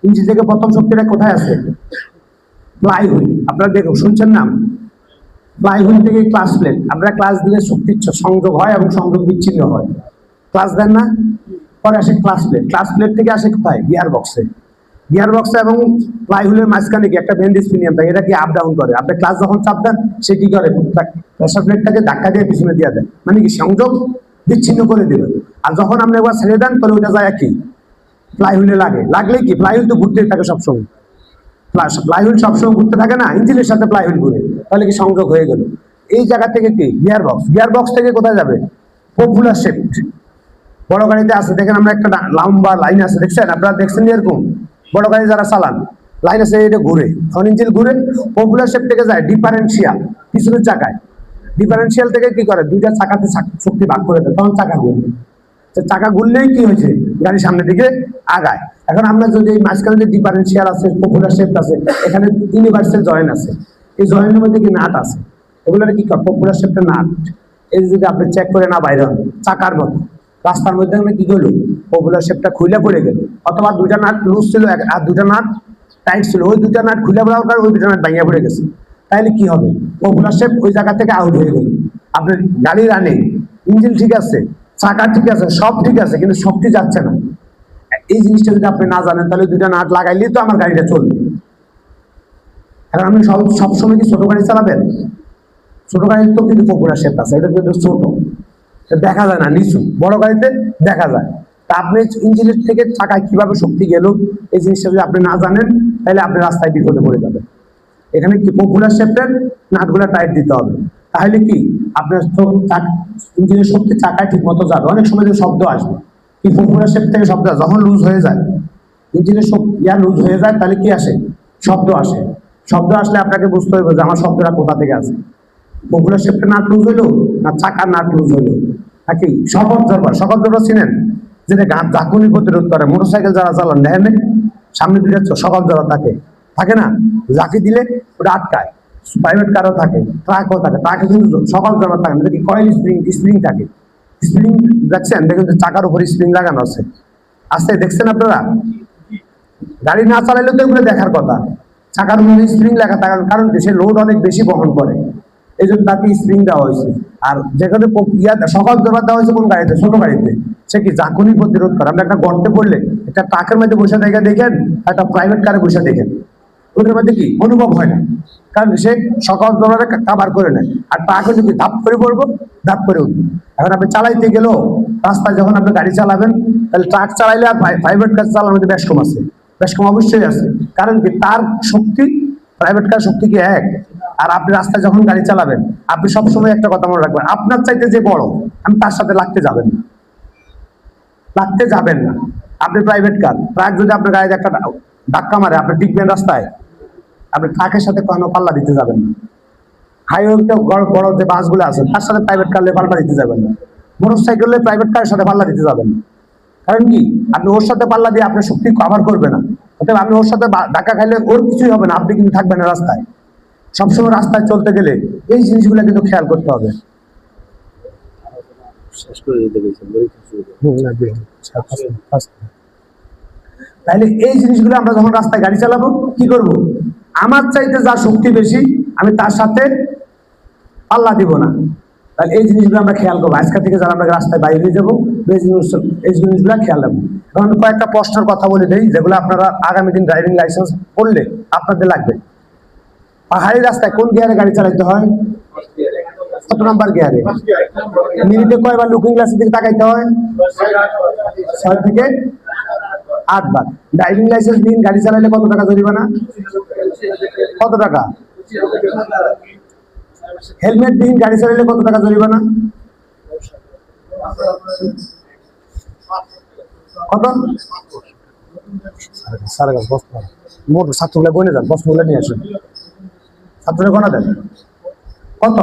Engine থেকে প্রথম শক্তিটা কোথায় আছে? Fly wheel. আপনারা দেখুন, শুনছেন নাম? ফ্লাই হুইল থেকে ক্লাস প্লেট। আপনারা ক্লাস দিলে শক্তি সংযোগ হয় এবং সংযোগ বিচ্ছিন্ন হয়। ক্লাস দেন না? পরে আসে ক্লাস প্লেট। ক্লাস প্লেট থেকে আসে কোথায়? গিয়ার বক্সে। গিয়ার বক্সে এবং ফ্লাই হুইলের মাঝখানে কি একটা ভেন্ডিস পিনিয়াম থাকে, এটা কি আপ ডাউন করে। আপনি ক্লাস যখন চাপ দেন, সে কি করে? প্রেসার প্লেটটাকে ধাক্কা দিয়ে পিছনে দিয়ে দেয়, মানে কি সংযোগ বিচ্ছিন্ন করে দেবে। আর যখন আপনি একবার ছেড়ে দেন, তাহলে ওইটা যায় কি ফ্লাই হুইলে লাগে। লাগলে কি ফ্লাই হুইল তো ঘুরতেই থাকে সবসময়। ফ্লাই হুইল সবসময় ঘুরতে থাকে না, ইঞ্জিনের সাথে ফ্লাই হুইল ঘুরে, তাহলে কি সংযোগ হয়ে গেল। এই জায়গা থেকে কি গিয়ার বক্স। গিয়ার বক্স থেকে কোথায় যাবে? Popular shift. বড় গাড়িতে আছে, দেখেন আমরা একটা লম্বা লাইন আছে, দেখছেন? আপনারা দেখছেন এরকম বড় গাড়ি যারা চালান, লাইন আছে, এটা ঘুরে, তখন ইঞ্জিন ঘুরে। পপুলার শিফট থেকে যায় ডিফারেন্সিয়াল, পিছনের চাকায়। ডিফারেন্সিয়াল থেকে কি করে? দুইটা চাকাতে শক্তি ভাগ করে দেয়, তখন চাকা ঘুরবে। চাকা ঘুরলেই কি হয়েছে? গাড়ি সামনের দিকে আগায়। এখন আমরা যদি এই মাঝখানে যে ডিফারেন্সিয়াল আছে, পপুলার শিফট আছে, এখানে ইউনিভার্সাল জয়েন্ট আছে, এই জয়েন্টের মধ্যে কি নাট আছে, এগুলোর কি পপুলার শিফটের নাট। এই যদি আপনি চেক করে না বাইরে হন, চাকার মতো রাস্তার মধ্যে আমরা কি করলো? পপুলার শিফটটা খুলে পড়ে গেল, অথবা দুইটা নাট লুজ ছিল আর দুইটা নাট টাইট ছিল, ওই দুইটা নাট খুলে পড়ার কারণে ওই দুইটা নাট ভাঙিয়ে পড়ে গেছে। তাহলে কি হবে? পপুলার শিফট ওই জায়গা থেকে আউট হয়ে গেল। আপনার গাড়ি রানিং, ইঞ্জিন ঠিক আছে, চাকা ঠিক আছে, সব ঠিক আছে, কিন্তু শক্তি যাচ্ছে না। এই জিনিসটা যদি আপনি না জানেন, তাহলে দুইটা নাট লাগাইলেই তো আমার গাড়িটা চলবে। এখন আপনি সবসময় কি ছোট গাড়ি চালাবেন? ছোট গাড়ির তো কিন্তু পপুলার শিফট আছে, এটা কিন্তু ছোট, দেখা যায় না নিচু। বড় গাড়িতে দেখা যায়। তা আপনি ইঞ্জিনের থেকে চাকায় কিভাবে শক্তি গেল, এই জিনিসটা যদি আপনি না জানেন, তাহলে আপনি রাস্তায় বিপদে পড়ে যাবেন। এখানে কি পপুলার শিফটের নাটগুলো টাইট দিতে হবে, তাহলে কি আপনার ইঞ্জিনের শক্তি চাকায় ঠিক মতো যাবে। অনেক সময় যে শব্দ আসবে, কি পপুলার শিফট থেকে শব্দ আসে, যখন লুজ হয়ে যায়, ইঞ্জিনের লুজ হয়ে যায়, তাহলে কি আসে? শব্দ আসে। শব্দ আসলে আপনাকে বুঝতে হবে যে আমার শব্দটা কোথা থেকে আসে। পপুলার শিফটের নাট লুজ হইলো না চাকার নাট লুজ হইলো, নাকি সকল জরবার। সকল জরবার চিনেন? যেটা ঝাঁকুনি প্রতিরোধ করে। মোটরসাইকেল যারা চালান, দেখেন সামনে দিকে সকল জরবার থাকে না, ঝাঁকি দিলে ওটা আটকায়। প্রাইভেট কারও থাকে, ট্রাকও থাকে, ট্রাকে কিন্তু সকল জরবার থাকে না, কি কয়েল স্প্রিং থাকে। স্প্রিং দেখছেন? দেখুন চাকার উপরে স্প্রিং লাগানো আছে, আসতে দেখছেন আপনারা? গাড়ি না চালাইলে তো এগুলো দেখার কথা। চাকার উপরে স্প্রিং লাগা থাকার কারণ কি? সে লোড অনেক বেশি বহন করে, এই জন্য তাকে স্প্রিং দেওয়া হয়েছে। আর যেখানে সকল জোড়া দেওয়া হয়েছে কোন গাড়িতে? ছোট গাড়িতে। সে কি ঝাঁকুনি প্রতিরোধ করে। আমরা একটা গর্তে পড়লে একটা ট্রাকের মধ্যে বসে দেখেন, একটা প্রাইভেট কারে বসে দেখেন, ওদের মধ্যে কি অনুভব হয় না, কারণ সে সকল জোড়ারে কাভার করে নেয়। আর ট্রাকে যদি ধাপ করে পড়বো, ধাপ করে উঠবো। এখন আপনি চালাইতে গেলেও রাস্তায় যখন আপনি গাড়ি চালাবেন, তাহলে ট্রাক চালাইলে আর প্রাইভেট কার চালানোর মধ্যে বেশ কম আছে, বেশ কম অবশ্যই আছে। কারণ কি? তার শক্তি প্রাইভেট কার শক্তি কি এক? আর আপনি রাস্তায় যখন গাড়ি চালাবেন, আপনি সবসময় একটা কথা মনে রাখবেন, আপনার চাইতে যে বড়, আমি তার সাথে লাগতে যাবেন না, লাগতে যাবেন না। আপনি প্রাইভেট কার, ট্রাক যদি আপনার গাড়িতে একটা ধাক্কা মারে, আপনি টিকবেন রাস্তায়? আপনি ট্রাকের সাথে কোনো পাল্লা দিতে যাবেন না। হাইওয়েতে বড় যে বাসগুলো আছে, তার সাথে প্রাইভেট কারলে পাল্লা দিতে যাবেন না। মোটরসাইকেলে প্রাইভেট কারের সাথে পাল্লা দিতে যাবেন না। কারণ কি? আপনি ওর সাথে পাল্লা দিয়ে আপনার শক্তি কভার করবে না। অতএব আপনি ওর সাথে ধাক্কা খাইলে ওর কিছুই হবে না, আপনি কিন্তু থাকবেন না রাস্তায়। সবসময় রাস্তায় চলতে গেলে এই জিনিসগুলো কিন্তু খেয়াল করতে হবে। তাহলে এই জিনিসগুলো আমরা যখন রাস্তায় গাড়ি চালাবো, কি করব? আমার চাইতে যা শক্তি বেশি, আমি তার সাথে পাল্লা দিব না। তাহলে এই জিনিসগুলো আমরা খেয়াল করবো। আজকে থেকে যারা আমরা রাস্তায় বাইরে হয়ে যাবো, এই জিনিসগুলো খেয়াল রাখবো। এখন কয়েকটা প্রশ্নের কথা বলে দেই, যেগুলো আপনারা আগামী দিন ড্রাইভিং লাইসেন্স করলে আপনাদের লাগবে। পাহাড়ি রাস্তায় কোন গিয়ারে গাড়ি চালাতে হয়? কত নাম্বার গিয়ারে? মিনিটে কয়বার লুকিং গ্লাসের দিকে তাকাইতে হয়? 6 থেকে 8 বার। ড্রাইভিং লাইসেন্স দিন গাড়ি চালাইলে কত টাকা জরিমানা? কত টাকা? হেলমেট দিন গাড়ি চালাইলে কত টাকা জরিমানা? কত? মোট ছাত্রগুলো গনে যান, বস্তুগুলো নিয়ে আসেন, ছাত্ররা গনা দেন কত?